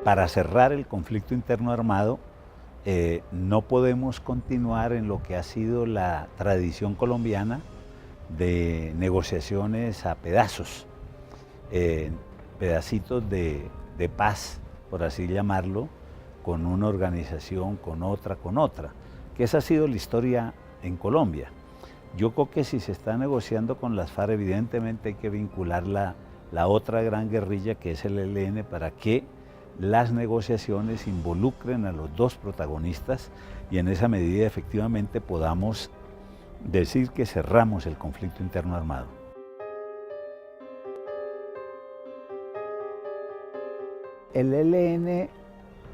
para cerrar el conflicto interno armado, no podemos continuar en lo que ha sido la tradición colombiana de negociaciones a pedazos, pedacitos de paz, por así llamarlo, con una organización, con otra, que esa ha sido la historia en Colombia. Yo creo que si se está negociando con las FARC, evidentemente hay que vincular la otra gran guerrilla que es el ELN para que las negociaciones involucren a los dos protagonistas y en esa medida efectivamente podamos decir que cerramos el conflicto interno armado. El ELN,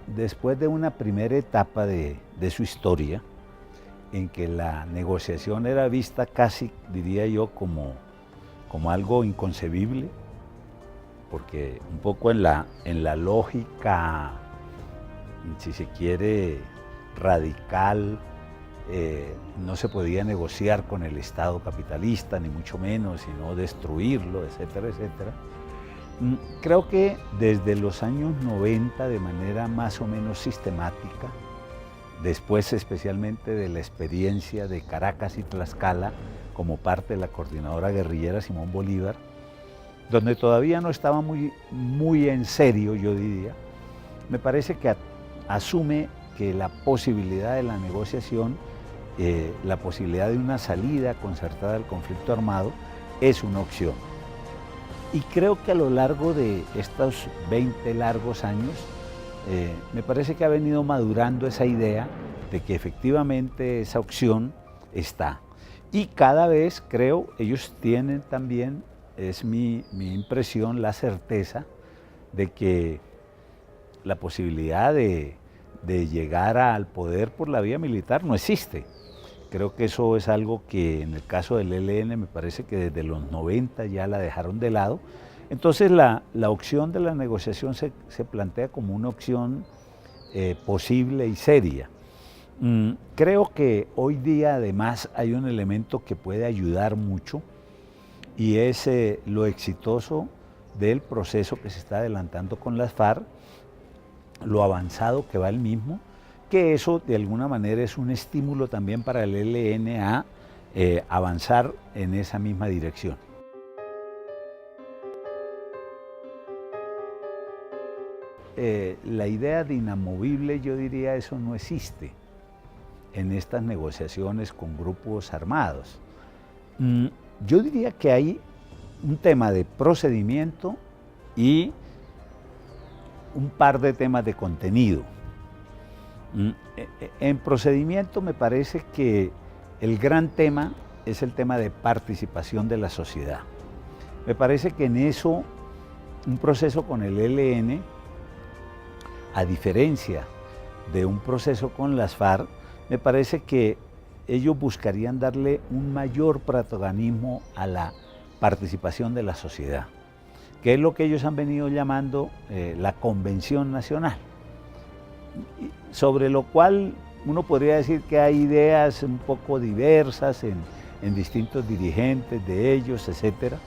después de una primera etapa de su historia, en que la negociación era vista casi, diría yo, como algo inconcebible, porque un poco en la lógica, si se quiere, radical, no se podía negociar con el Estado capitalista, ni mucho menos, sino destruirlo, etcétera, etcétera. Creo que desde los años 90, de manera más o menos sistemática, después especialmente de la experiencia de Caracas y Tlaxcala como parte de la coordinadora guerrillera Simón Bolívar, donde todavía no estaba muy en serio, yo diría, me parece que asume que la posibilidad de la negociación, la posibilidad de una salida concertada del conflicto armado es una opción. Y creo que a lo largo de estos 20 largos años, me parece que ha venido madurando esa idea de que efectivamente esa opción está. Y cada vez, creo, ellos tienen también, es mi impresión, la certeza de que la posibilidad de llegar al poder por la vía militar no existe. Creo que eso es algo que en el caso del ELN me parece que desde los 90 ya la dejaron de lado. Entonces la opción de la negociación se plantea como una opción posible y seria. Creo que hoy día además hay un elemento que puede ayudar mucho y es lo exitoso del proceso que se está adelantando con las FARC, lo avanzado que va el mismo, que eso de alguna manera es un estímulo también para el ELN a avanzar en esa misma dirección. La idea de inamovible, yo diría, eso no existe en estas negociaciones con grupos armados. Yo diría que hay un tema de procedimiento y un par de temas de contenido. En procedimiento me parece que el gran tema es el tema de participación de la sociedad. Me parece que en eso un proceso con el ELN, a diferencia de un proceso con las FARC, me parece que ellos buscarían darle un mayor protagonismo a la participación de la sociedad, que es lo que ellos han venido llamando la Convención Nacional, sobre lo cual uno podría decir que hay ideas un poco diversas en distintos dirigentes de ellos, etcétera.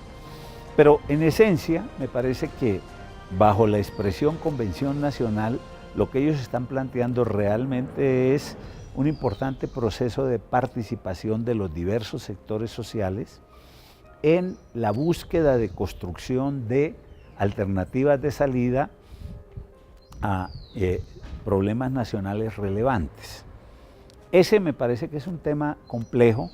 Pero en esencia me parece que bajo la expresión Convención Nacional lo que ellos están planteando realmente es un importante proceso de participación de los diversos sectores sociales en la búsqueda de construcción de alternativas de salida a problemas nacionales relevantes. Ese me parece que es un tema complejo,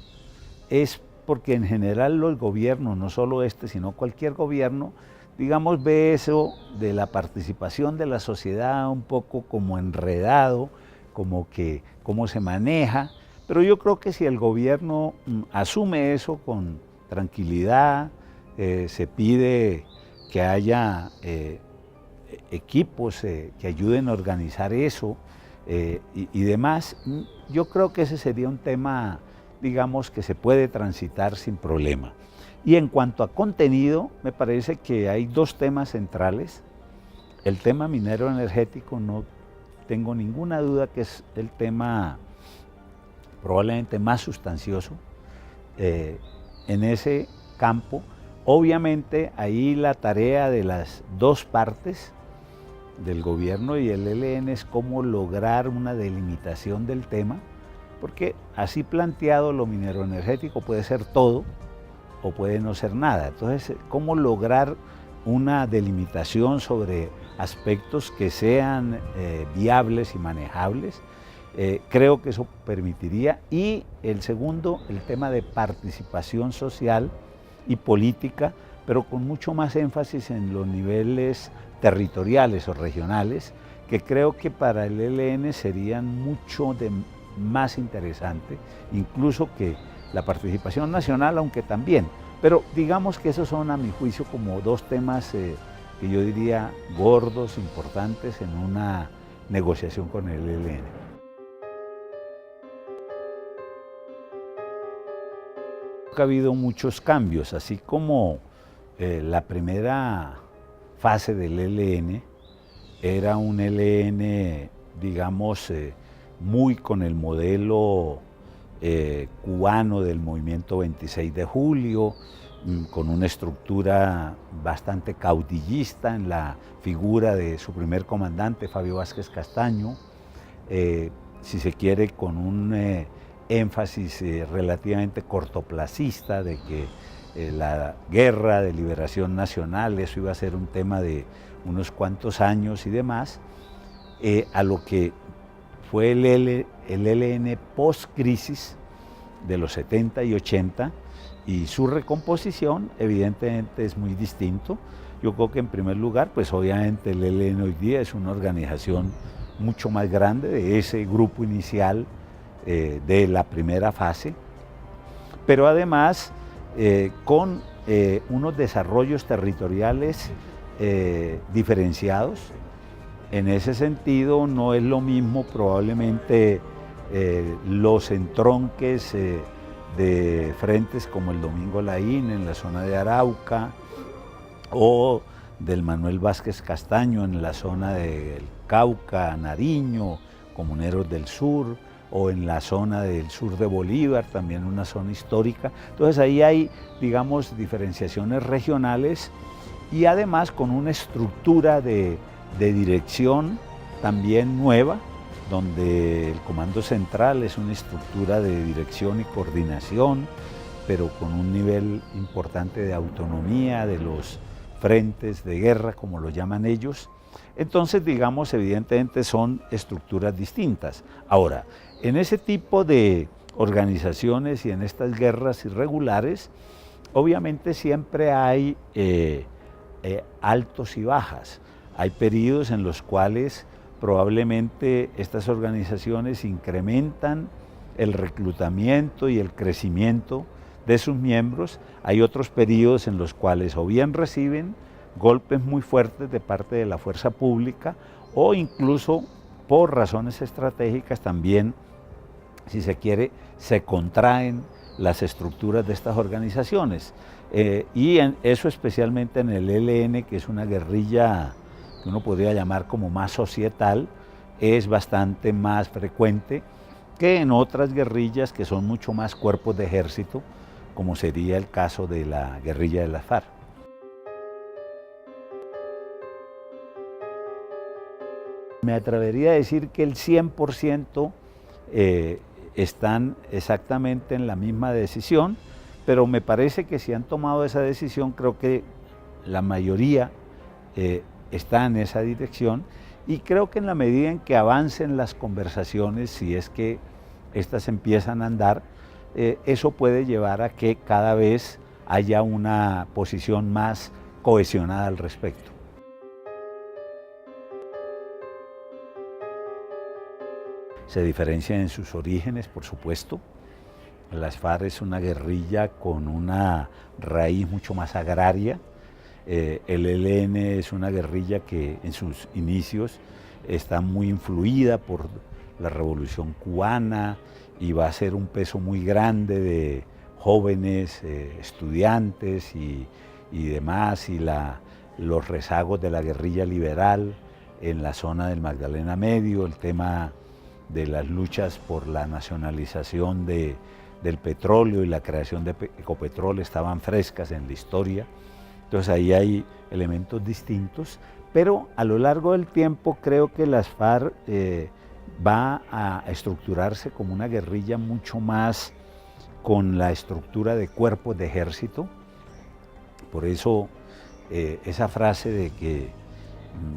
es porque en general los gobiernos, no solo este, sino cualquier gobierno, digamos, ve eso de la participación de la sociedad un poco como enredado, como que cómo se maneja, pero yo creo que si el gobierno asume eso con tranquilidad, se pide que haya equipos que ayuden a organizar eso y demás, yo creo que ese sería un tema, digamos, que se puede transitar sin problema. Y en cuanto a contenido, me parece que hay dos temas centrales. El tema minero energético, no tengo ninguna duda que es el tema probablemente más sustancioso en ese campo. Obviamente ahí la tarea de las dos partes del gobierno y el ELN es cómo lograr una delimitación del tema, porque así planteado lo mineroenergético puede ser todo o puede no ser nada. Entonces, cómo lograr una delimitación sobre aspectos que sean viables y manejables. Creo que eso permitiría. Y el segundo, el tema de participación social y política, pero con mucho más énfasis en los niveles territoriales o regionales, que creo que para el ELN serían mucho más interesante, incluso que la participación nacional, aunque también. Pero digamos que esos son, a mi juicio, como dos temas que yo diría gordos, importantes en una negociación con el ELN. Ha habido muchos cambios, así como la primera fase del ELN era un ELN, digamos, muy con el modelo cubano del movimiento 26 de julio, con una estructura bastante caudillista en la figura de su primer comandante, Fabio Vázquez Castaño, si se quiere, con un énfasis relativamente cortoplacista de que la guerra de liberación nacional, eso iba a ser un tema de unos cuantos años y demás, a lo que fue el ELN post-crisis de los 70 y 80, y su recomposición evidentemente es muy distinto. Yo creo que en primer lugar, pues obviamente el ELN hoy día es una organización mucho más grande de ese grupo inicial de la primera fase, pero además con unos desarrollos territoriales diferenciados. En ese sentido, no es lo mismo probablemente los entronques de frentes como el Domingo Laín en la zona de Arauca o del Manuel Vázquez Castaño en la zona del Cauca, Nariño, Comuneros del Sur, o en la zona del sur de Bolívar, también una zona histórica. Entonces ahí hay, digamos, diferenciaciones regionales y además con una estructura de dirección también nueva, donde el Comando Central es una estructura de dirección y coordinación, pero con un nivel importante de autonomía de los frentes de guerra, como lo llaman ellos. Entonces, digamos, evidentemente son estructuras distintas. Ahora, en ese tipo de organizaciones y en estas guerras irregulares, obviamente siempre hay altos y bajas. Hay periodos en los cuales probablemente estas organizaciones incrementan el reclutamiento y el crecimiento de sus miembros. Hay otros periodos en los cuales o bien reciben golpes muy fuertes de parte de la fuerza pública o incluso por razones estratégicas también, si se quiere, se contraen las estructuras de estas organizaciones. Y eso especialmente en el ELN, que es una guerrilla que uno podría llamar como más societal, es bastante más frecuente que en otras guerrillas que son mucho más cuerpos de ejército, como sería el caso de la guerrilla de las FARC. Me atrevería a decir que el 100% están exactamente en la misma decisión, pero me parece que si han tomado esa decisión, creo que la mayoría está en esa dirección, y creo que en la medida en que avancen las conversaciones, si es que estas empiezan a andar, eso puede llevar a que cada vez haya una posición más cohesionada al respecto. Se diferencian en sus orígenes, por supuesto. Las FARC es una guerrilla con una raíz mucho más agraria. El ELN es una guerrilla que en sus inicios está muy influida por la Revolución Cubana y va a ser un peso muy grande de jóvenes, estudiantes y demás, y los rezagos de la guerrilla liberal en la zona del Magdalena Medio, el tema de las luchas por la nacionalización del petróleo y la creación de Ecopetrol estaban frescas en la historia. Entonces ahí hay elementos distintos, Pero a lo largo del tiempo creo que las FARC va a estructurarse como una guerrilla mucho más con la estructura de cuerpos de ejército. Por eso esa frase de que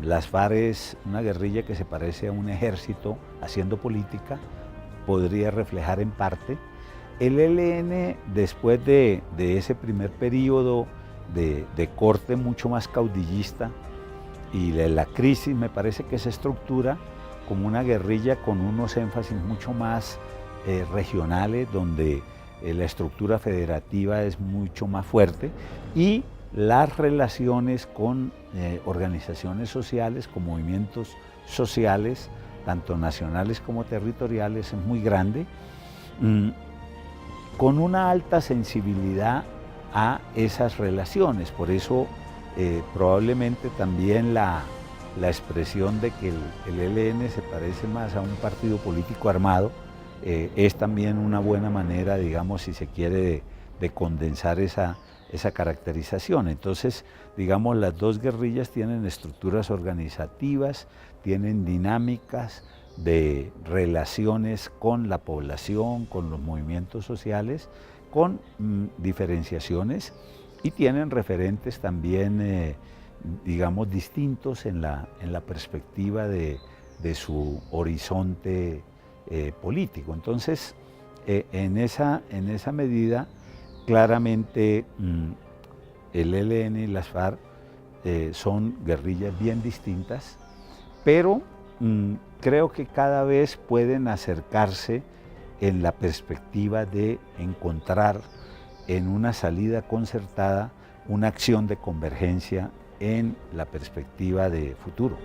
las FARC es una guerrilla que se parece a un ejército haciendo política, podría reflejar en parte. El ELN, después de ese primer periodo de corte mucho más caudillista y de la crisis, me parece que se estructura como una guerrilla con unos énfasis mucho más regionales, donde la estructura federativa es mucho más fuerte y las relaciones con organizaciones sociales, con movimientos sociales, tanto nacionales como territoriales, es muy grande, con una alta sensibilidad a esas relaciones. Por eso probablemente también la expresión de que el ELN se parece más a un partido político armado es también una buena manera, digamos, si se quiere, de condensar esa caracterización. Entonces, digamos, las dos guerrillas tienen estructuras organizativas, tienen dinámicas de relaciones con la población, con los movimientos sociales, con diferenciaciones, y tienen referentes también, digamos, distintos en la perspectiva de su horizonte político. Entonces, en esa medida, claramente el ELN y las FARC son guerrillas bien distintas, pero creo que cada vez pueden acercarse en la perspectiva de encontrar en una salida concertada una acción de convergencia en la perspectiva de futuro.